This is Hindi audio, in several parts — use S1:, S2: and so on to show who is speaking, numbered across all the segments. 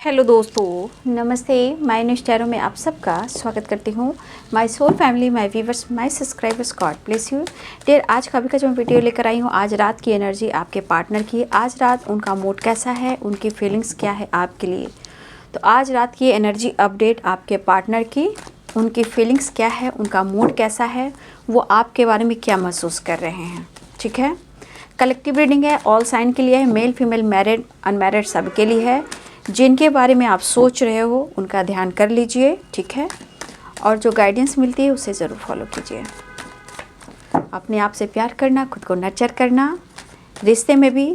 S1: हेलो दोस्तों, नमस्ते। माय न्यूज़ टैरो में आप सबका स्वागत करती हूँ। My soul family, my viewers, my subscribers, God bless you dear. आज का जो मैं वीडियो लेकर आई हूँ, आज रात की एनर्जी आपके पार्टनर की। आज रात उनका मूड कैसा है, उनकी फीलिंग्स क्या है आपके लिए। तो आज रात की एनर्जी अपडेट आपके पार्टनर की, उनकी फीलिंग्स क्या है, उनका मूड कैसा है, वो आपके बारे में क्या महसूस कर रहे हैं। ठीक है, कलेक्टिव रीडिंग है, ऑल साइन के लिए है, मेल फीमेल मैरिड अनमैरिड सबके लिए है। जिनके बारे में आप सोच रहे हो उनका ध्यान कर लीजिए। ठीक है, और जो गाइडेंस मिलती है उसे ज़रूर फॉलो कीजिए। अपने आप से प्यार करना, खुद को नर्चर करना, रिश्ते में भी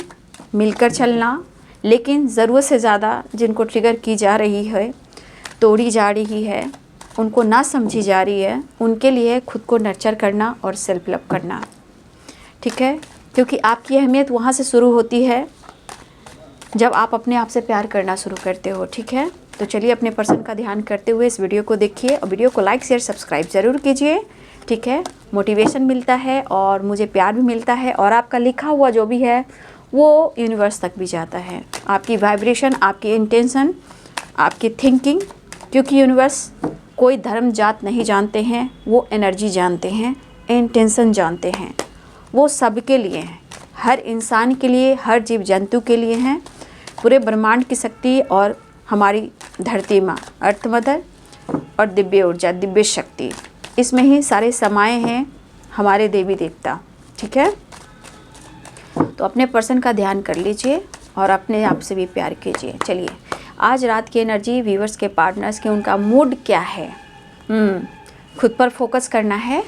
S1: मिलकर चलना, लेकिन ज़रूरत से ज़्यादा जिनको ट्रिगर की जा रही है, तोड़ी जा रही है, उनको ना समझी जा रही है, उनके लिए खुद को नर्चर करना और सेल्फ लव करना। ठीक है, क्योंकि आपकी अहमियत वहाँ से शुरू होती है जब आप अपने आप से प्यार करना शुरू करते हो। ठीक है, तो चलिए अपने पर्सन का ध्यान करते हुए इस वीडियो को देखिए और वीडियो को लाइक शेयर सब्सक्राइब ज़रूर कीजिए। ठीक है, मोटिवेशन मिलता है और मुझे प्यार भी मिलता है, और आपका लिखा हुआ जो भी है वो यूनिवर्स तक भी जाता है। आपकी वाइब्रेशन, आपकी इंटेंशन, आपकी थिंकिंग, क्योंकि यूनिवर्स कोई धर्म जात नहीं जानते हैं, वो एनर्जी जानते हैं, इंटेंशन जानते हैं। वो सबके लिए हैं, हर इंसान के लिए, हर जीव जंतु के लिए हैं। पूरे ब्रह्मांड की शक्ति और हमारी धरती माँ, अर्थ मदर और दिव्य ऊर्जा, दिव्य शक्ति, इसमें ही सारे समाये हैं हमारे देवी देवता। ठीक है, तो अपने पर्सन का ध्यान कर लीजिए और अपने आप से भी प्यार कीजिए। चलिए, आज रात की एनर्जी व्यूवर्स के, पार्टनर्स के, उनका मूड क्या है। खुद पर फोकस करना है,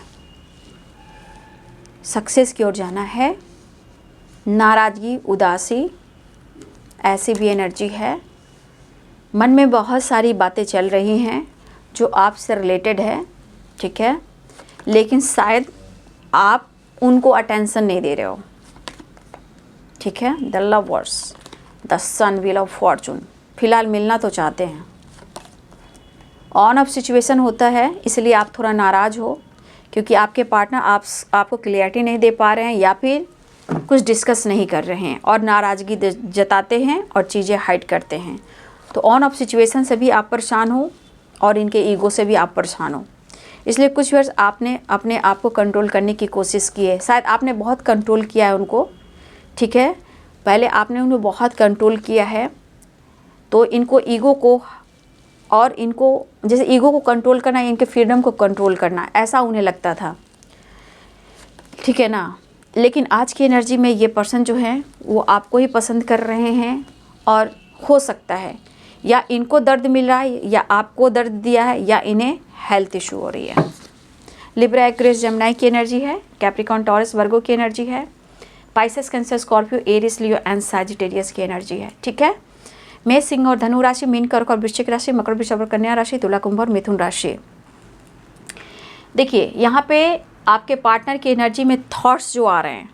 S1: सक्सेस की ओर जाना है, नाराज़गी, उदासी, ऐसी भी एनर्जी है। मन में बहुत सारी बातें चल रही हैं जो आपसे रिलेटेड है। ठीक है, लेकिन शायद आप उनको अटेंशन नहीं दे रहे हो। ठीक है, the lovers, the sun, wheel of fortune, फिलहाल मिलना तो चाहते हैं, ऑन ऑफ सिचुएशन होता है, इसलिए आप थोड़ा नाराज़ हो क्योंकि आपके पार्टनर आपको क्लियरिटी नहीं दे पा रहे हैं या फिर कुछ डिस्कस नहीं कर रहे हैं और नाराज़गी जताते हैं और चीज़ें हाइड करते हैं। तो ऑन ऑफ सिचुएशन से भी आप परेशान हो और इनके ईगो से भी आप परेशान हो, इसलिए कुछ वर्ष आपने अपने आप को कंट्रोल करने की कोशिश की है। शायद आपने बहुत कंट्रोल किया है उनको। ठीक है, पहले आपने उन्हें बहुत कंट्रोल किया है, तो इनको ईगो को, और इनको जैसे ईगो को कंट्रोल करना, इनके फ्रीडम को कंट्रोल करना, ऐसा उन्हें लगता था। ठीक है ना, लेकिन आज की एनर्जी में ये पर्सन जो है वो आपको ही पसंद कर रहे हैं, और हो सकता है या इनको दर्द मिल रहा है या आपको दर्द दिया है या इन्हें हेल्थ इशू हो रही है। लिब्रा, एक्वेरियस, जेमिनी की एनर्जी है, कैप्रिकॉर्न, टॉरस, वर्गो की एनर्जी है, Pisces, Cancer, Scorpio, Aries, Leo and Sagittarius की एनर्जी है। ठीक है, मेष, सिंह और धनु राशि, मीन, कर्क और वृश्चिक राशि, मकर, वृषभ और कन्या राशि, तुला, कुंभ और मिथुन राशि। देखिए, यहाँ पे आपके पार्टनर की एनर्जी में थॉट्स जो आ रहे हैं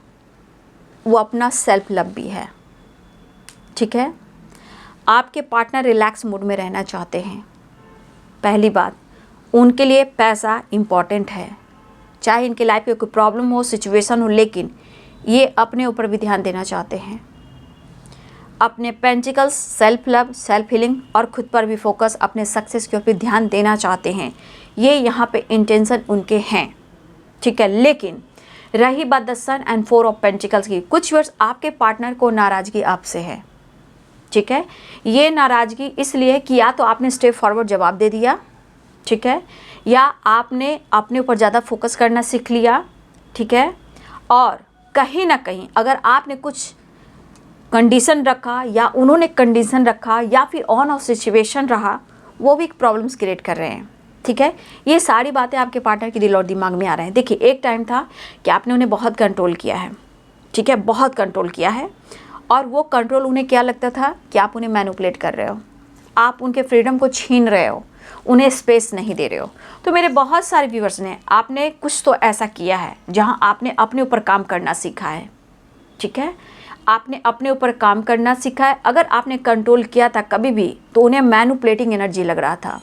S1: वो अपना सेल्फ लव भी है। ठीक है, आपके पार्टनर रिलैक्स मूड में रहना चाहते हैं। पहली बात, उनके लिए पैसा इम्पॉर्टेंट है, चाहे इनके लाइफ में कोई प्रॉब्लम हो, सिचुएशन हो, लेकिन ये अपने ऊपर भी ध्यान देना चाहते हैं। अपने pentacles, self love, self healing और खुद पर भी फोकस, अपने सक्सेस के ऊपर ध्यान देना चाहते हैं। ये यहाँ पे इंटेंशन उनके हैं। ठीक है, लेकिन रही बात the sun and 4 of pentacles की, कुछ वर्ष आपके पार्टनर को नाराज़गी आपसे है। ठीक है, ये नाराज़गी इसलिए कि या तो आपने स्टेप फॉरवर्ड जवाब दे दिया, ठीक है, या आपने अपने ऊपर ज़्यादा फोकस करना सीख लिया। ठीक है, और कहीं ना कहीं अगर आपने कुछ कंडीशन रखा या उन्होंने कंडीशन रखा या फिर ऑन ऑफ सिचुएशन रहा, वो भी प्रॉब्लम्स क्रिएट कर रहे हैं। ठीक है, ये सारी बातें आपके पार्टनर के दिल और दिमाग में आ रहे हैं। देखिए, एक टाइम था कि आपने उन्हें बहुत कंट्रोल किया है। ठीक है, बहुत कंट्रोल किया है, और वो कंट्रोल उन्हें क्या लगता था कि आप उन्हें मैनिपुलेट कर रहे हो, आप उनके फ्रीडम को छीन रहे हो, उन्हें स्पेस नहीं दे रहे हो। तो मेरे बहुत सारे व्यूवर्स ने, आपने कुछ तो ऐसा किया है जहाँ आपने अपने ऊपर काम करना सीखा है। ठीक है, आपने अपने ऊपर काम करना सीखा है। अगर आपने कंट्रोल किया था कभी भी तो उन्हें मैनिपुलेटिंग एनर्जी लग रहा था,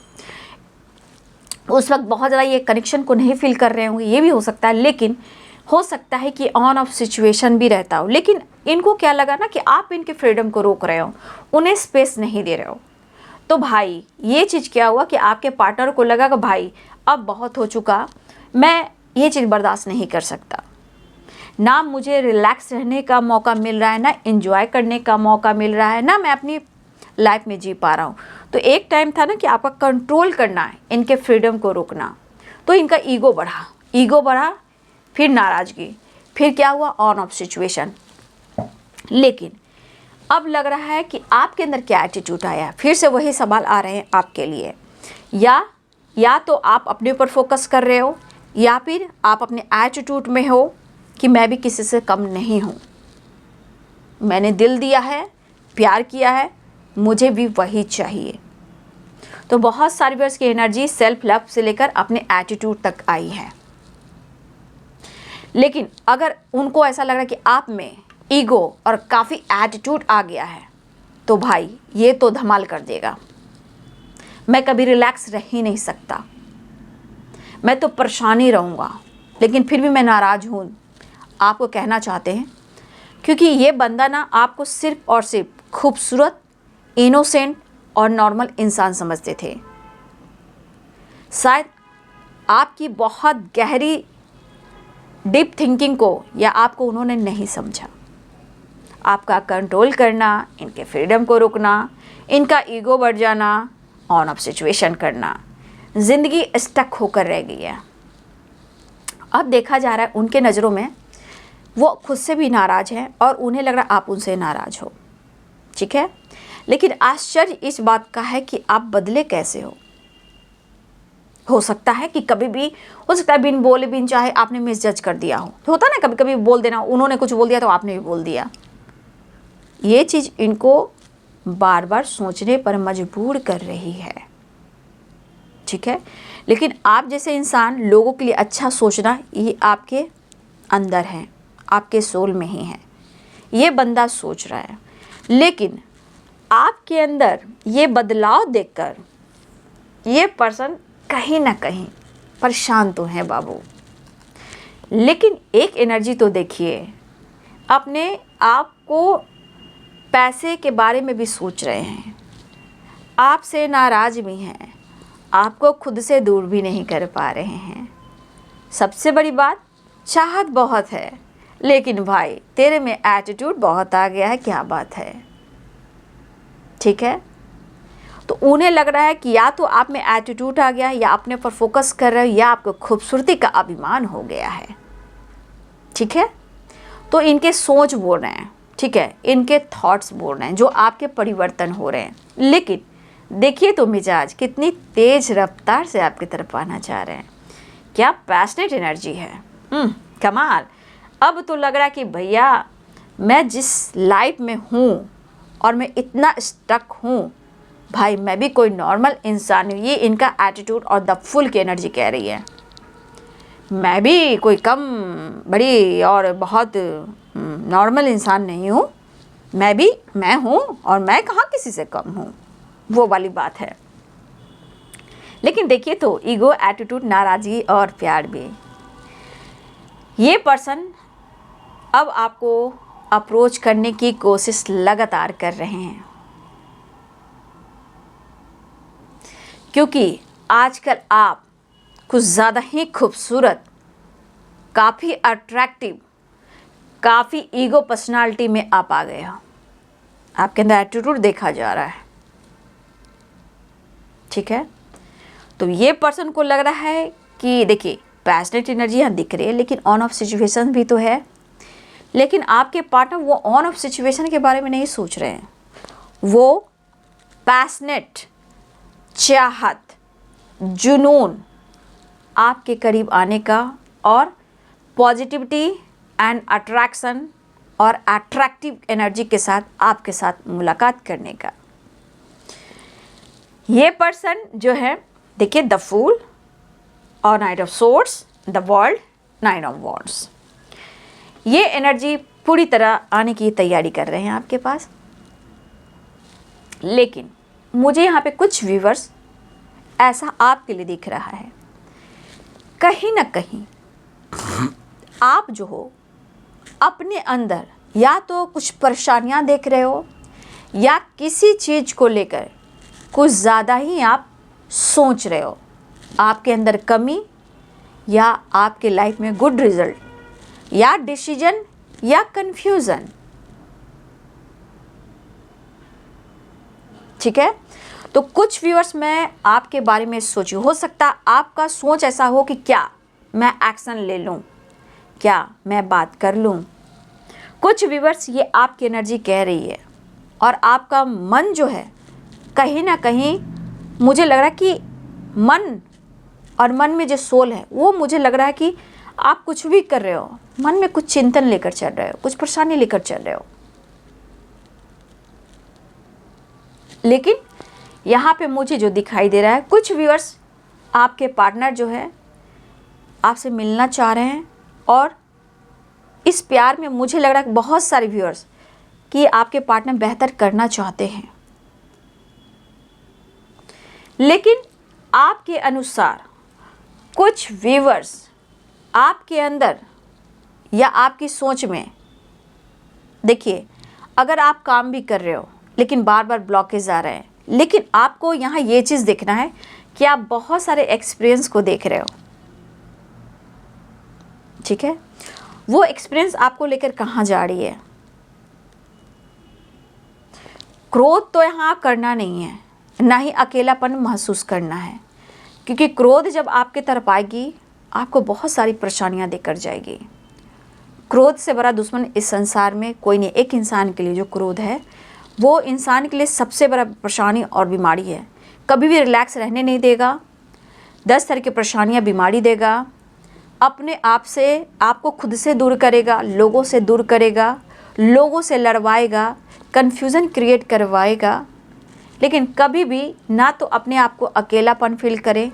S1: उस वक्त बहुत ज़्यादा ये कनेक्शन को नहीं फील कर रहे होंगे, ये भी हो सकता है, लेकिन हो सकता है कि ऑन ऑफ सिचुएशन भी रहता हो। लेकिन इनको क्या लगा ना कि आप इनके फ्रीडम को रोक रहे हो, उन्हें स्पेस नहीं दे रहे हो। तो भाई ये चीज़ क्या हुआ कि आपके पार्टनर को लगा कि भाई अब बहुत हो चुका, मैं ये चीज़ बर्दाश्त नहीं कर सकता, ना मुझे रिलैक्स रहने का मौका मिल रहा है, ना एंजॉय करने का मौका मिल रहा है, ना मैं अपनी लाइफ में जी पा रहा हूँ। तो एक टाइम था ना कि आपका कंट्रोल करना है, इनके फ्रीडम को रोकना। तो इनका ईगो बढ़ा, फिर नाराज़गी, फिर क्या हुआ, ऑन ऑफ सिचुएशन। लेकिन अब लग रहा है कि आपके अंदर क्या एटीट्यूड आया। फिर से वही सवाल आ रहे हैं आपके लिए, या तो आप अपने ऊपर फोकस कर रहे हो, या फिर आप अपने एटीट्यूड में हो कि मैं भी किसी से कम नहीं हूँ, मैंने दिल दिया है, प्यार किया है, मुझे भी वही चाहिए। तो बहुत सारी वर्ष की एनर्जी सेल्फ लव से लेकर अपने एटीट्यूड तक आई है। लेकिन अगर उनको ऐसा लग रहा है कि आप में ईगो और काफ़ी एटीट्यूड आ गया है, तो भाई ये तो धमाल कर देगा। मैं कभी रिलैक्स रह ही नहीं सकता, मैं तो परेशान ही रहूँगा, लेकिन फिर भी मैं नाराज़ हूँ, आपको कहना चाहते हैं। क्योंकि ये बंदा ना आपको सिर्फ और सिर्फ खूबसूरत, इनोसेंट और नॉर्मल इंसान समझते थे। शायद आपकी बहुत गहरी डीप थिंकिंग को या आपको उन्होंने नहीं समझा। आपका कंट्रोल करना, इनके फ्रीडम को रोकना, इनका ईगो बढ़ जाना, ऑन ऑफ सिचुएशन करना, ज़िंदगी स्टक होकर रह गई है। अब देखा जा रहा है उनके नज़रों में वो खुद से भी नाराज़ हैं और उन्हें लग रहा है आप उनसे नाराज़ हो, ठीक है। लेकिन आश्चर्य इस बात का है कि आप बदले कैसे हो सकता है कि कभी भी हो सकता है बिन बोले बिन चाहे आपने मिसजज कर दिया हो। तो होता है ना कभी कभी बोल देना, उन्होंने कुछ बोल दिया तो आपने भी बोल दिया। ये चीज़ इनको बार बार सोचने पर मजबूर कर रही है, ठीक है। लेकिन आप जैसे इंसान, लोगों के लिए अच्छा सोचना ये आपके अंदर है, आपके सोल में ही है। ये बंदा सोच रहा है, लेकिन आपके अंदर ये बदलाव देखकर ये पर्सन कहीं ना कहीं परेशान तो है बाबू। लेकिन एक एनर्जी तो देखिए, अपने आप को पैसे के बारे में भी सोच रहे हैं, आपसे नाराज़ भी हैं, आपको खुद से दूर भी नहीं कर पा रहे हैं। सबसे बड़ी बात, चाहत बहुत है, लेकिन भाई तेरे में एटीट्यूड बहुत आ गया है, क्या बात है, ठीक है। तो उन्हें लग रहा है कि या तो आप में एटीट्यूड आ गया है, या अपने पर फोकस कर रहे हो, या आपको खूबसूरती का अभिमान हो गया है, ठीक है। तो इनके सोच बोल रहे हैं, ठीक है, इनके थॉट्स बोल रहे हैं जो आपके परिवर्तन हो रहे हैं। लेकिन देखिए तो मिजाज कितनी तेज रफ्तार से आपकी तरफ आना चाह रहे हैं, क्या पैशनेट एनर्जी है, कमाल। अब तो लग रहा है कि भैया मैं जिस लाइफ में हूँ और मैं इतना स्टक हूँ, भाई मैं भी कोई नॉर्मल इंसान हूँ। ये इनका एटीट्यूड और द फुल की एनर्जी कह रही है, मैं भी कोई कम बड़ी और बहुत नॉर्मल इंसान नहीं हूँ, मैं हूँ और मैं कहाँ किसी से कम हूँ, वो वाली बात है। लेकिन देखिए तो ईगो, एटीट्यूड, नाराज़गी और प्यार भी। ये पर्सन अब आपको अप्रोच करने की कोशिश लगातार कर रहे हैं, क्योंकि आजकल आप कुछ ज़्यादा ही खूबसूरत, काफ़ी अट्रैक्टिव, काफ़ी ईगो पर्सनालिटी में आप आ गए हो। आपके अंदर एटीट्यूड देखा जा रहा है, ठीक है। तो ये पर्सन को लग रहा है कि देखिए पैशनेट एनर्जी यहाँ दिख रही है, लेकिन ऑन ऑफ सिचुएशन भी तो है। लेकिन आपके पार्टनर वो ऑन ऑफ सिचुएशन के बारे में नहीं सोच रहे हैं, वो पैशनेट, चाहत, जुनून आपके करीब आने का और पॉजिटिविटी एंड अट्रैक्शन और अट्रैक्टिव एनर्जी के साथ आपके साथ मुलाकात करने का। ये पर्सन जो है देखिए, द फूल और night of swords, the world, nine of wands, ये एनर्जी पूरी तरह आने की तैयारी कर रहे हैं आपके पास। लेकिन मुझे यहाँ पे कुछ व्यूवर्स ऐसा आपके लिए दिख रहा है, कहीं ना कहीं आप जो हो अपने अंदर या तो कुछ परेशानियाँ देख रहे हो, या किसी चीज़ को लेकर कुछ ज़्यादा ही आप सोच रहे हो। आपके अंदर कमी या आपके लाइफ में गुड रिजल्ट या डिसीजन या कंफ्यूजन। ठीक है, तो कुछ व्यूअर्स मैं आपके बारे में सोचूं, हो सकता आपका सोच ऐसा हो कि क्या मैं एक्शन ले लूं, क्या मैं बात कर लूं। कुछ व्यूअर्स ये आपकी एनर्जी कह रही है और आपका मन जो है कहीं ना कहीं मुझे लग रहा है कि मन और मन में जो सोल है वो मुझे लग रहा है कि आप कुछ भी कर रहे हो, मन में कुछ चिंतन लेकर चल रहे हो, कुछ परेशानी लेकर चल रहे हो। लेकिन यहाँ पे मुझे जो दिखाई दे रहा है, कुछ व्यूअर्स आपके पार्टनर जो है आपसे मिलना चाह रहे हैं और इस प्यार में मुझे लग रहा है बहुत सारे व्यूअर्स कि आपके पार्टनर बेहतर करना चाहते हैं। लेकिन आपके अनुसार कुछ व्यूअर्स आपके अंदर या आपकी सोच में, देखिए अगर आप काम भी कर रहे हो लेकिन बार बार ब्लॉकेज आ रहे हैं, लेकिन आपको यहाँ ये चीज़ देखना है कि आप बहुत सारे एक्सपीरियंस को देख रहे हो। ठीक है, वो एक्सपीरियंस आपको लेकर कहाँ जा रही है। क्रोध तो यहाँ करना नहीं है, ना ही अकेलापन महसूस करना है, क्योंकि क्रोध जब आपके तरफ आएगी आपको बहुत सारी परेशानियाँ देकर जाएगी। क्रोध से बड़ा दुश्मन इस संसार में कोई नहीं। एक इंसान के लिए जो क्रोध है वो इंसान के लिए सबसे बड़ा परेशानी और बीमारी है। कभी भी रिलैक्स रहने नहीं देगा, 10 तरह की परेशानियाँ बीमारी देगा, अपने आप से आपको खुद से दूर करेगा, लोगों से दूर करेगा, लोगों से लड़वाएगा, कन्फ्यूज़न क्रिएट करवाएगा। लेकिन कभी भी ना तो अपने आप को अकेलापन फील करें,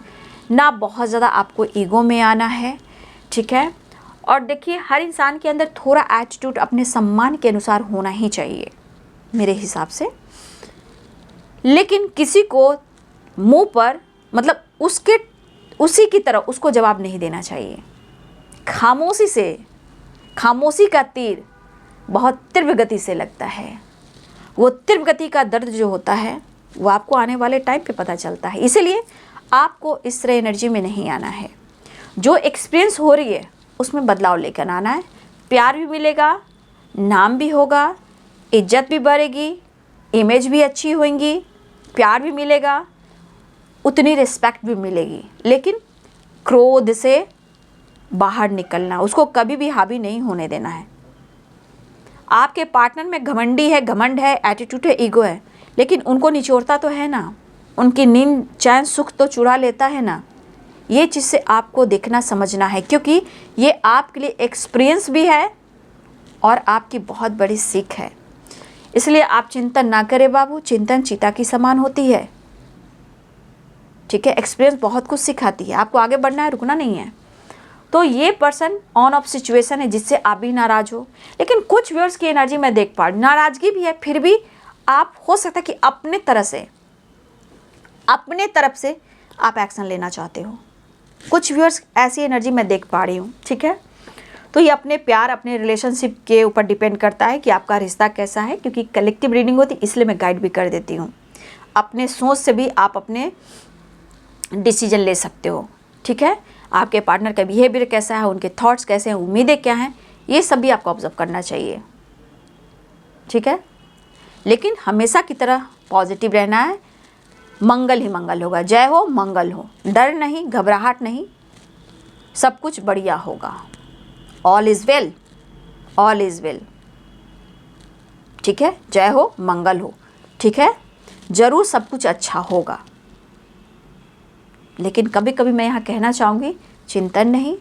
S1: ना बहुत ज़्यादा आपको ईगो में आना है। ठीक है, और देखिए हर इंसान के अंदर थोड़ा एटीट्यूड अपने सम्मान के अनुसार होना ही चाहिए मेरे हिसाब से। लेकिन किसी को मुंह पर मतलब उसी की तरह उसको जवाब नहीं देना चाहिए। खामोशी का तीर बहुत तीव्र गति से लगता है। वो तीव्र गति का दर्द जो होता है वो आपको आने वाले टाइम पे पता चलता है। इसीलिए आपको इस तरह एनर्जी में नहीं आना है। जो एक्सपीरियंस हो रही है उसमें बदलाव लेकर आना है। प्यार भी मिलेगा, नाम भी होगा, इज्जत भी बढ़ेगी, इमेज भी अच्छी होंगी, प्यार भी मिलेगा, उतनी रिस्पेक्ट भी मिलेगी। लेकिन क्रोध से बाहर निकलना, उसको कभी भी हावी नहीं होने देना है। आपके पार्टनर में घमंड है, एटीट्यूड है, ईगो है, लेकिन उनको निचोड़ता तो है ना, उनकी नींद चैन सुख तो चुरा लेता है ना। ये चीज़ से आपको देखना समझना है, क्योंकि ये आपके लिए एक्सपीरियंस भी है और आपकी बहुत बड़ी सीख है। इसलिए आप चिंतन ना करें बाबू, चिंतन चीता की समान होती है। ठीक है, एक्सपीरियंस बहुत कुछ सिखाती है, आपको आगे बढ़ना है, रुकना नहीं है। तो ये पर्सन ऑन ऑफ सिचुएशन है जिससे आप भी नाराज़ हो। लेकिन कुछ व्यूअर्स की एनर्जी मैं देख पा रही हूँ, नाराज़गी भी है, फिर भी आप हो सकता है कि अपने तरफ से आप एक्शन लेना चाहते हो। कुछ व्यूअर्स ऐसी एनर्जी मैं देख पा रही हूँ। ठीक है, तो ये अपने प्यार, अपने रिलेशनशिप के ऊपर डिपेंड करता है कि आपका रिश्ता कैसा है, क्योंकि कलेक्टिव रीडिंग होती है इसलिए मैं गाइड भी कर देती हूँ। अपने सोच से भी आप अपने डिसीजन ले सकते हो। ठीक है, आपके पार्टनर का बिहेवियर कैसा है, उनके थॉट्स कैसे हैं, उम्मीदें क्या हैं, ये सब भी आपको ऑब्जर्व करना चाहिए। ठीक है, लेकिन हमेशा की तरह पॉजिटिव रहना है। मंगल ही मंगल होगा, जय हो, मंगल हो, डर नहीं, घबराहट नहीं, सब कुछ बढ़िया होगा। All is well, all is well. ठीक है, जय हो, मंगल हो। ठीक है, ज़रूर सब कुछ अच्छा होगा। लेकिन कभी कभी मैं यहाँ कहना चाहूँगी, चिंतन नहीं,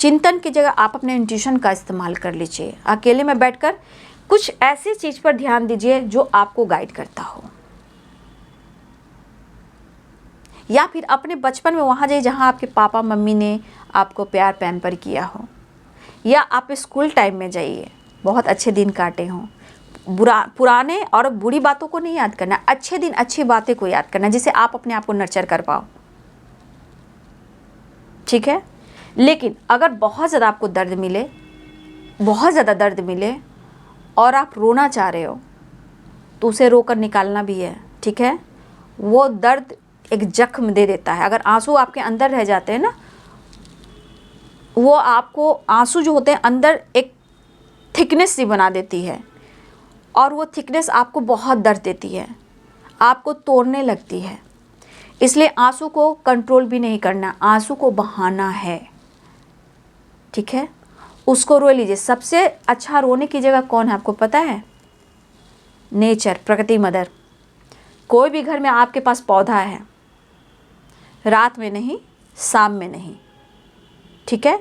S1: चिंतन की जगह आप अपने इंट्यूशन का इस्तेमाल कर लीजिए। अकेले में बैठकर कुछ ऐसी चीज़ पर ध्यान दीजिए जो आपको गाइड करता हो, या फिर अपने बचपन में वहाँ जाइए जहाँ आपके पापा मम्मी ने आपको प्यार पैम्पर किया हो, या आप स्कूल टाइम में जाइए, बहुत अच्छे दिन काटे हों। पुराने और बुरी बातों को नहीं याद करना, अच्छे दिन अच्छी बातें को याद करना, जिससे आप अपने आप को नर्चर कर पाओ। ठीक है, लेकिन अगर बहुत ज़्यादा आपको दर्द मिले, बहुत ज़्यादा दर्द मिले और आप रोना चाह रहे हो तो उसे रोकर निकालना भी है। ठीक है, वो दर्द एक जख्म दे देता है। अगर आंसू आपके अंदर रह जाते हैं ना, वो आपको आंसू जो होते हैं अंदर एक थिकनेस सी बना देती है, और वो थिकनेस आपको बहुत दर्द देती है, आपको तोड़ने लगती है। इसलिए आंसू को कंट्रोल भी नहीं करना, आंसू को बहाना है, ठीक है। उसको रो लीजिए। सबसे अच्छा रोने की जगह कौन है आपको पता है? नेचर, प्रकृति मदर। कोई भी घर में आपके पास पौधा है, रात में नहीं, शाम में नहीं, ठीक है,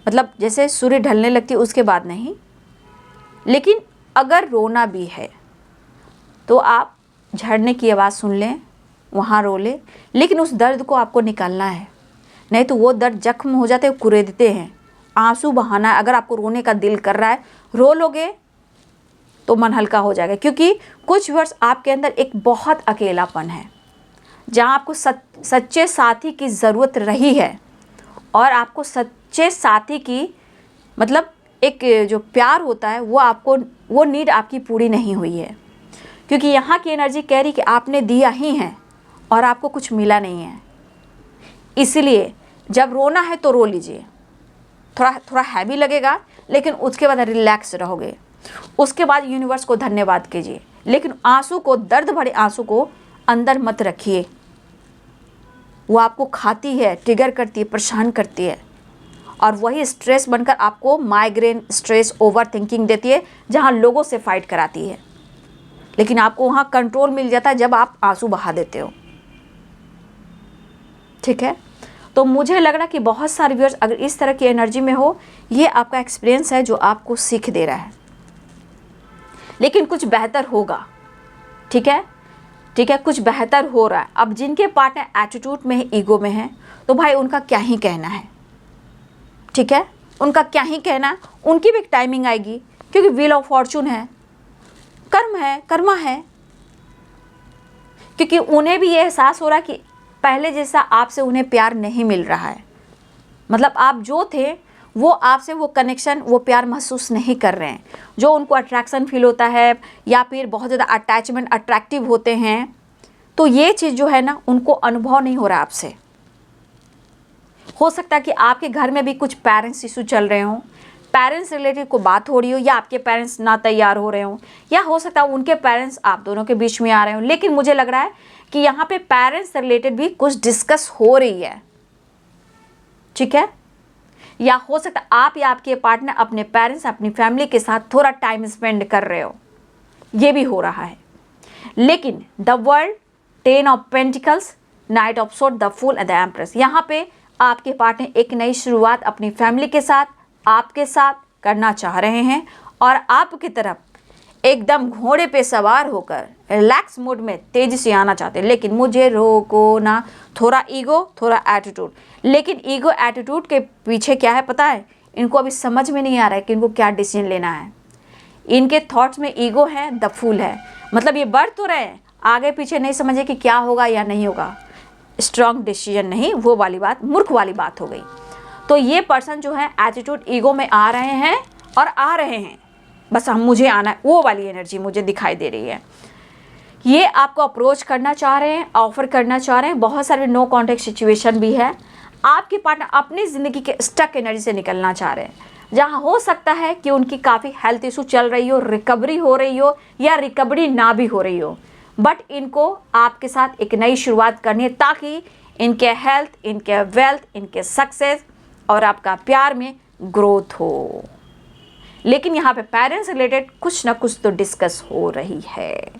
S1: मतलब जैसे सूर्य ढलने लगती है उसके बाद नहीं। लेकिन अगर रोना भी है तो आप झड़ने की आवाज़ सुन लें, वहाँ रो लें, लेकिन उस दर्द को आपको निकालना है, नहीं तो वो दर्द जख्म हो जाते हैं, कुरेदते हैं। आंसू बहाना है। अगर आपको रोने का दिल कर रहा है, रो लोगे तो मन हल्का हो जाएगा, क्योंकि कुछ वर्ष आपके अंदर एक बहुत अकेलापन है, जहाँ आपको सच्चे साथी की ज़रूरत रही है, और आपको सच्चे साथी की मतलब एक जो प्यार होता है वो आपको, वो नीड आपकी पूरी नहीं हुई है, क्योंकि यहाँ की एनर्जी कह रही कि आपने दिया ही है और आपको कुछ मिला नहीं है। इसलिए जब रोना है तो रो लीजिए, थोड़ा हैवी लगेगा, लेकिन उसके बाद रिलैक्स रहोगे। उसके बाद यूनिवर्स को धन्यवाद कीजिए, लेकिन आंसू को, दर्द भरे आंसू को अंदर मत रखिए। वो आपको खाती है, ट्रिगर करती है, परेशान करती है, और वही स्ट्रेस बनकर आपको माइग्रेन, स्ट्रेस, ओवर थिंकिंग देती है, जहाँ लोगों से फाइट कराती है। लेकिन आपको वहाँ कंट्रोल मिल जाता है जब आप आंसू बहा देते हो, ठीक है। तो मुझे लग रहा कि बहुत सारे व्यूअर्स अगर इस तरह की एनर्जी में हो, ये आपका एक्सपीरियंस है जो आपको सीख दे रहा है, लेकिन कुछ बेहतर होगा, ठीक है, ठीक है, कुछ बेहतर हो रहा है। अब जिनके पार्टनर एटीट्यूड में है, ईगो में है, तो भाई उनका क्या ही कहना है, ठीक है, उनका क्या ही कहना। उनकी भी एक टाइमिंग आएगी, क्योंकि व्हील ऑफ फॉर्चून है, कर्म है, कर्मा है, क्योंकि उन्हें भी ये एहसास हो रहा है कि पहले जैसा आपसे उन्हें प्यार नहीं मिल रहा है। मतलब आप जो थे वो आपसे वो कनेक्शन, वो प्यार महसूस नहीं कर रहे हैं, जो उनको अट्रैक्शन फील होता है, या फिर बहुत ज़्यादा अटैचमेंट, अट्रैक्टिव होते हैं, तो ये चीज़ जो है ना, उनको अनुभव नहीं हो रहा आपसे। हो सकता है कि आपके घर में भी कुछ पेरेंट्स इशू चल रहे हों, पेरेंट्स रिलेटेड को बात हो रही हो, या आपके पेरेंट्स ना तैयार हो रहे हों, या हो सकता है उनके पेरेंट्स आप दोनों के बीच में आ रहे हों। लेकिन मुझे लग रहा है कि यहाँ पे पेरेंट्स रिलेटेड भी कुछ डिस्कस हो रही है, ठीक है। या हो सकता है आप या आपके पार्टनर अपने पेरेंट्स, अपनी फैमिली के साथ थोड़ा टाइम स्पेंड कर रहे हो, ये भी हो रहा है। लेकिन the world, 10 of pentacles, knight of sword, the fool and the empress, यहाँ पे आपके पार्टनर एक नई शुरुआत अपनी फैमिली के साथ, आपके साथ करना चाह रहे हैं, और आपकी तरफ एकदम घोड़े पे सवार होकर रिलैक्स मूड में तेजी से आना चाहते हैं। लेकिन मुझे रोको ना, थोड़ा ईगो, थोड़ा एटीट्यूड। लेकिन ईगो एटीट्यूड के पीछे क्या है पता है? इनको अभी समझ में नहीं आ रहा है कि इनको क्या डिसीजन लेना है। इनके थॉट्स में ईगो है, द फूल है, मतलब ये बढ़ तो रहे हैं, आगे पीछे नहीं समझे कि क्या होगा या नहीं होगा। स्ट्रॉन्ग डिसीजन नहीं, वो वाली बात, मूर्ख वाली बात हो गई। तो ये पर्सन जो है एटीट्यूड, ईगो में आ रहे हैं और आ रहे हैं, बस हम मुझे आना है, वो वाली एनर्जी मुझे दिखाई दे रही है। ये आपको अप्रोच करना चाह रहे हैं, ऑफर करना चाह रहे हैं। बहुत सारे नो कॉन्टेक्ट सिचुएशन भी है। आपके पार्टनर अपनी ज़िंदगी के स्टक एनर्जी से निकलना चाह रहे हैं, जहाँ हो सकता है कि उनकी काफ़ी हेल्थ इशू चल रही हो, रिकवरी हो रही हो, या रिकवरी ना भी हो रही हो, बट इनको आपके साथ एक नई शुरुआत करनी है, ताकि इनके हेल्थ, इनके वेल्थ, इनके सक्सेस और आपका प्यार में ग्रोथ हो। लेकिन यहाँ पे पेरेंट्स रिलेटेड कुछ ना कुछ तो डिस्कस हो रही है।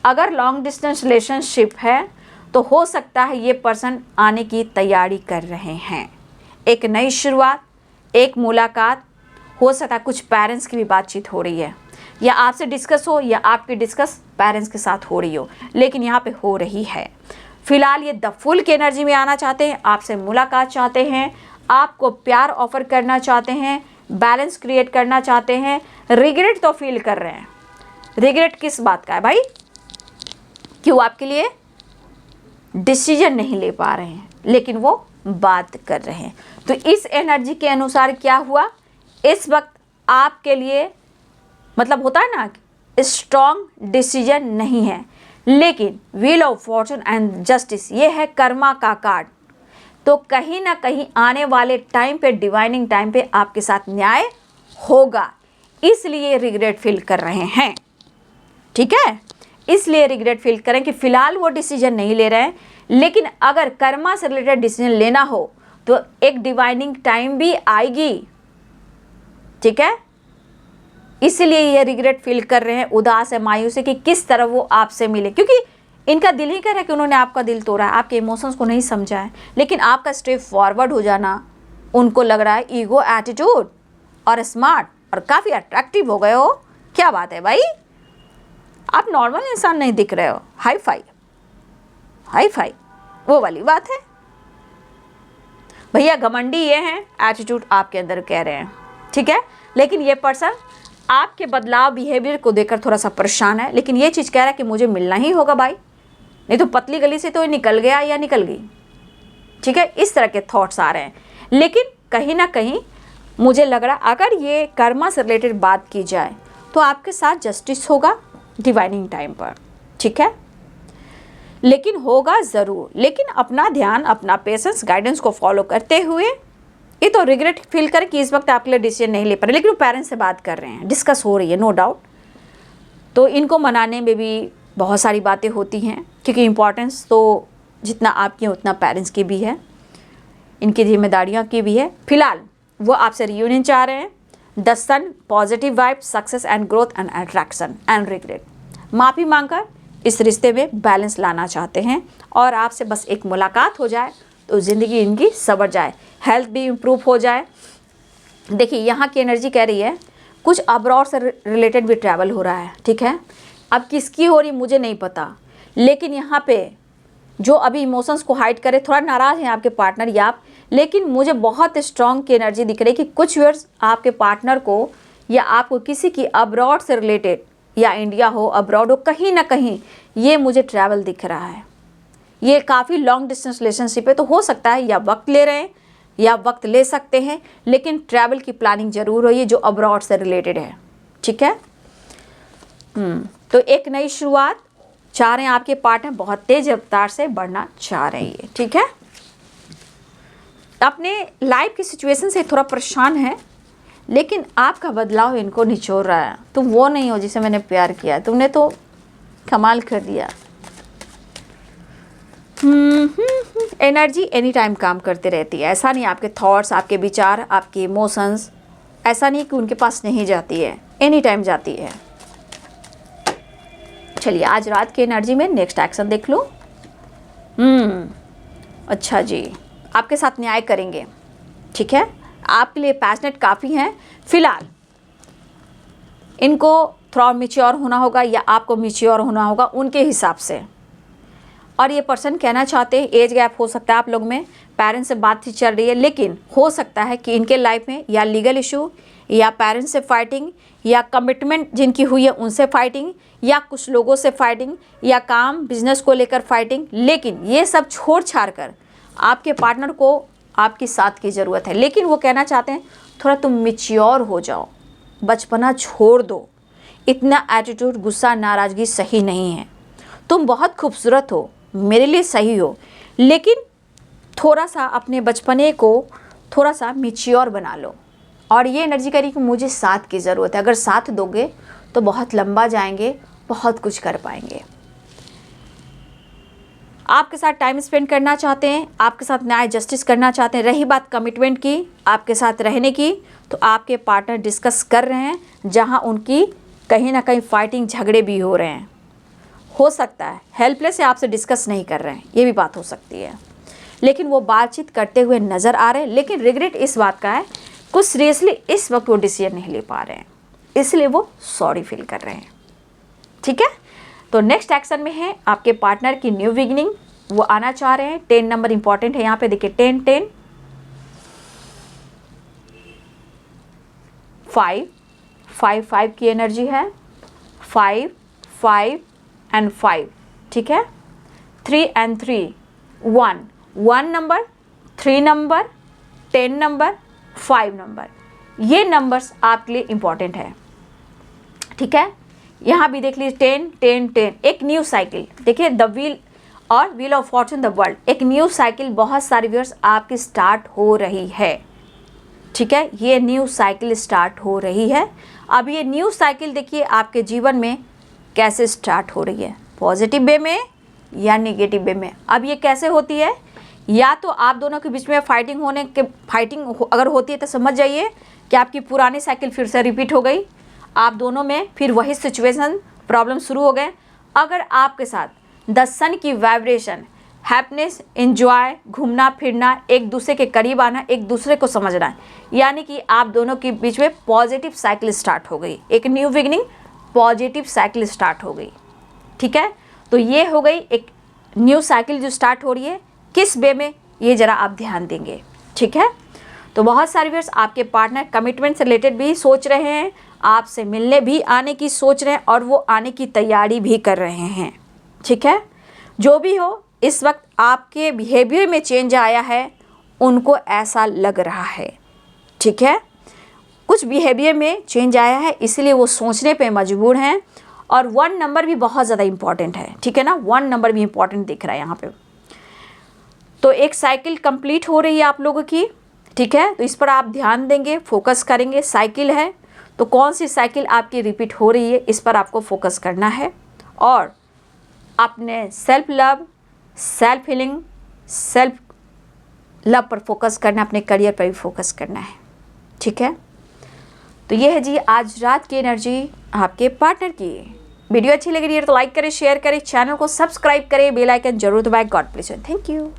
S1: अगर लॉन्ग डिस्टेंस रिलेशनशिप है तो हो सकता है ये पर्सन आने की तैयारी कर रहे हैं, एक नई शुरुआत, एक मुलाकात। हो सकता है कुछ पेरेंट्स की भी बातचीत हो रही है, या आपसे डिस्कस हो, या आपकी डिस्कस पेरेंट्स के साथ हो रही हो, लेकिन यहाँ पे हो रही है। फिलहाल ये द फुल की एनर्जी में आना चाहते हैं, आपसे मुलाकात चाहते हैं, आपको प्यार ऑफर करना चाहते हैं, बैलेंस क्रिएट करना चाहते हैं। रिग्रेट तो फील कर रहे हैं। रिग्रेट किस बात का है भाई? कि वो आपके लिए डिसीजन नहीं ले पा रहे हैं, लेकिन वो बात कर रहे हैं। तो इस एनर्जी के अनुसार क्या हुआ, इस वक्त आपके लिए मतलब होता है ना, स्ट्रॉन्ग डिसीजन नहीं है, लेकिन wheel of Fortune and justice ये है कर्मा का कार्ड। तो कहीं ना कहीं आने वाले टाइम पे, डिवाइनिंग टाइम पे आपके साथ न्याय होगा, इसलिए रिग्रेट फील कर रहे हैं। ठीक है, इसलिए रिग्रेट फील करें कि फिलहाल वो डिसीजन नहीं ले रहे हैं, लेकिन अगर कर्मा से रिलेटेड डिसीजन लेना हो तो एक डिवाइनिंग टाइम भी आएगी। ठीक है, इसलिए ये रिग्रेट फील कर रहे हैं, उदास है, मायूस है कि किस तरह वो आपसे मिले, क्योंकि इनका दिल ही कह रहा है कि उन्होंने आपका दिल तोड़ा है, आपके इमोशंस को नहीं समझा है। लेकिन आपका स्टेप फॉरवर्ड हो जाना उनको लग रहा है ईगो, एटीट्यूड और स्मार्ट और काफ़ी अट्रैक्टिव हो गए हो। क्या बात है भाई, आप नॉर्मल इंसान नहीं दिख रहे हो, हाई फाई वो वाली बात है भैया। घमंडी ये हैं, एटीट्यूड आपके अंदर कह रहे हैं। ठीक है, लेकिन ये पर्सन आपके बदलाव बिहेवियर को देखकर थोड़ा सा परेशान है, लेकिन ये चीज़ कह रहा है कि मुझे मिलना ही होगा भाई, नहीं तो पतली गली से तो ये निकल गया या निकल गई। ठीक है, इस तरह के थॉट्स आ रहे हैं। लेकिन कहीं ना कहीं मुझे लग रहा है अगर ये कर्मा से रिलेटेड बात की जाए तो आपके साथ जस्टिस होगा डिवाइनिंग टाइम पर। ठीक है, लेकिन होगा ज़रूर, लेकिन अपना ध्यान, अपना पेशेंस, गाइडेंस को फॉलो करते हुए। ये तो रिग्रेट फील करें कि इस वक्त आपके लिए डिसीजन नहीं ले पा रहे, लेकिन वो पेरेंट्स से बात कर रहे हैं, डिस्कस हो रही है, नो डाउट। तो इनको मनाने में भी बहुत सारी बातें होती हैं, क्योंकि इम्पोर्टेंस तो जितना आपकी है उतना पेरेंट्स की भी है, इनकी जिम्मेदारियों की भी है। फिलहाल वो आपसे रियूनियन चाह रहे हैं। The sun, positive vibe, success and growth and attraction and regret. माफ़ी मांगकर इस रिश्ते में बैलेंस लाना चाहते हैं और आपसे बस एक मुलाकात हो जाए तो ज़िंदगी इनकी संवर जाए, हेल्थ भी इम्प्रूव हो जाए। देखिए यहाँ की एनर्जी कह रही है कुछ अब्रॉड से रिलेटेड भी ट्रैवल हो रहा है। ठीक है, अब किसकी हो रही मुझे नहीं पता, लेकिन यहाँ पे जो अभी इमोशंस को हाइड करे, थोड़ा नाराज़ हैं आपके पार्टनर या आप, लेकिन मुझे बहुत स्ट्रॉन्ग की एनर्जी दिख रही है कि कुछ व्यूअर्स आपके पार्टनर को या आपको किसी की अब्रॉड से रिलेटेड, या इंडिया हो अब्रॉड हो, कहीं ना कहीं ये मुझे ट्रैवल दिख रहा है। ये काफ़ी लॉन्ग डिस्टेंस रिलेशनशिप है, तो हो सकता है या वक्त ले रहे हैं या वक्त ले सकते हैं, लेकिन ट्रैवल की प्लानिंग जरूर हो, ये जो अब्रॉड से रिलेटेड है। ठीक है, तो एक नई शुरुआत चाह रहे हैं आपके पार्टनर, बहुत तेज रफ्तार से बढ़ना चाह रहे हैं ये। ठीक है, अपने लाइफ की सिचुएशन से थोड़ा परेशान है, लेकिन आपका बदलाव इनको निचोड़ रहा है। तुम वो नहीं हो जिसे मैंने प्यार किया, तुमने तो कमाल कर दिया। एनर्जी एनी टाइम काम करते रहती है, ऐसा नहीं आपके थॉट्स, आपके विचार, आपके इमोशंस, ऐसा नहीं कि उनके पास नहीं जाती है, एनी टाइम जाती है। चलिए आज रात की एनर्जी में नेक्स्ट एक्शन देख लो। अच्छा जी, आपके साथ न्याय करेंगे। ठीक है, आपके लिए पैशनेट काफ़ी हैं। फिलहाल इनको थोड़ा मैच्योर होना होगा या आपको मैच्योर होना होगा उनके हिसाब से। और ये पर्सन कहना चाहते हैं, एज गैप हो सकता है आप लोग में, पेरेंट्स से बातचीत चल रही है, लेकिन हो सकता है कि इनके लाइफ में या लीगल इशू या पेरेंट्स से फाइटिंग या कमिटमेंट जिनकी हुई है उनसे फाइटिंग या कुछ लोगों से फाइटिंग या काम बिजनेस को लेकर फाइटिंग। लेकिन ये सब छोड़ छाड़ कर आपके पार्टनर को आपकी साथ की ज़रूरत है। लेकिन वो कहना चाहते हैं थोड़ा तुम मैच्योर हो जाओ, बचपना छोड़ दो, इतना एटीट्यूड, गुस्सा, नाराज़गी सही नहीं है। तुम बहुत खूबसूरत हो, मेरे लिए सही हो, लेकिन थोड़ा सा अपने बचपने को थोड़ा सा मैच्योर बना लो। और ये एनर्जी करी कि मुझे साथ की ज़रूरत है, अगर साथ दोगे तो बहुत लंबा जाएंगे, बहुत कुछ कर पाएंगे। आपके साथ टाइम स्पेंड करना चाहते हैं, आपके साथ न्याय जस्टिस करना चाहते हैं। रही बात कमिटमेंट की, आपके साथ रहने की, तो आपके पार्टनर डिस्कस कर रहे हैं, जहां उनकी कहीं ना कहीं फाइटिंग, झगड़े भी हो रहे हैं। हो सकता है हेल्पलेस है, आपसे डिस्कस नहीं कर रहे हैं, ये भी बात हो सकती है। लेकिन वो बातचीत करते हुए नज़र आ रहे हैं। लेकिन रिग्रेट इस बात का है, कुछ सीरियसली इस वक्त वो डिसीजन नहीं ले पा रहे हैं, इसलिए वो सॉरी फील कर रहे हैं। ठीक है, तो नेक्स्ट एक्शन में है आपके पार्टनर की न्यू बिगिनिंग, वो आना चाह रहे हैं। 10 नंबर इंपॉर्टेंट है यहाँ पे, देखिए 10 10 5 5 5 की एनर्जी है, 5 5 एंड 5। ठीक है, 3 and 3 1 1 number, 3 number, 10 number, 5 number, ये नंबर्स आपके लिए इंपॉर्टेंट है। ठीक है, यहाँ भी देख लीजिए 10 10 10, एक न्यू साइकिल। देखिए द व्हील और wheel of Fortune the world, एक न्यू साइकिल बहुत सारे व्यूअर्स आपकी स्टार्ट हो रही है। ठीक है, ये न्यू साइकिल स्टार्ट हो रही है। अब ये न्यू साइकिल देखिए आपके जीवन में कैसे स्टार्ट हो रही है, पॉजिटिव वे में या नेगेटिव वे में। अब ये कैसे होती है, या तो आप दोनों के बीच में फाइटिंग अगर होती है तो समझ जाइए कि आपकी पुरानी साइकिल फिर से रिपीट हो गई, आप दोनों में फिर वही सिचुएशन प्रॉब्लम शुरू हो गए। अगर आपके साथ द सन की वाइब्रेशन, हैप्पीनेस, एंजॉय, घूमना फिरना, एक दूसरे के करीब आना, एक दूसरे को समझना, यानी कि आप दोनों के बीच में पॉजिटिव साइकिल स्टार्ट हो गई, एक new beginning positive cycle start हो गई। ठीक है, तो ये हो गई एक न्यू साइकिल जो स्टार्ट हो रही है। किस वे में, ये ज़रा आप ध्यान देंगे। ठीक है, तो बहुत सारे व्यूअर्स आपके पार्टनर कमिटमेंट से रिलेटेड भी सोच रहे हैं, आपसे मिलने भी आने की सोच रहे हैं और वो आने की तैयारी भी कर रहे हैं। ठीक है, जो भी हो, इस वक्त आपके बिहेवियर में चेंज आया है, उनको ऐसा लग रहा है। ठीक है, कुछ बिहेवियर में चेंज आया है, इसलिए वो सोचने पे मजबूर हैं। और 1 नंबर भी बहुत ज़्यादा इम्पॉर्टेंट है। ठीक है ना, 1 नंबर भी इम्पॉर्टेंट दिख रहा है यहाँ पे। तो एक साइकिल कंप्लीट हो रही है आप लोगों की। ठीक है, तो इस पर आप ध्यान देंगे, फोकस करेंगे। साइकिल है तो कौन सी साइकिल आपकी रिपीट हो रही है, इस पर आपको फोकस करना है। और अपने self love, self healing, self love पर फोकस करना, अपने करियर पर भी फोकस करना है। ठीक है, तो ये है जी आज रात की एनर्जी आपके पार्टनर की। वीडियो अच्छी लग रही है तो लाइक करें, शेयर करें, चैनल को सब्सक्राइब करें, बेल आइकन जरूर दबाएं। God bless you, thank you.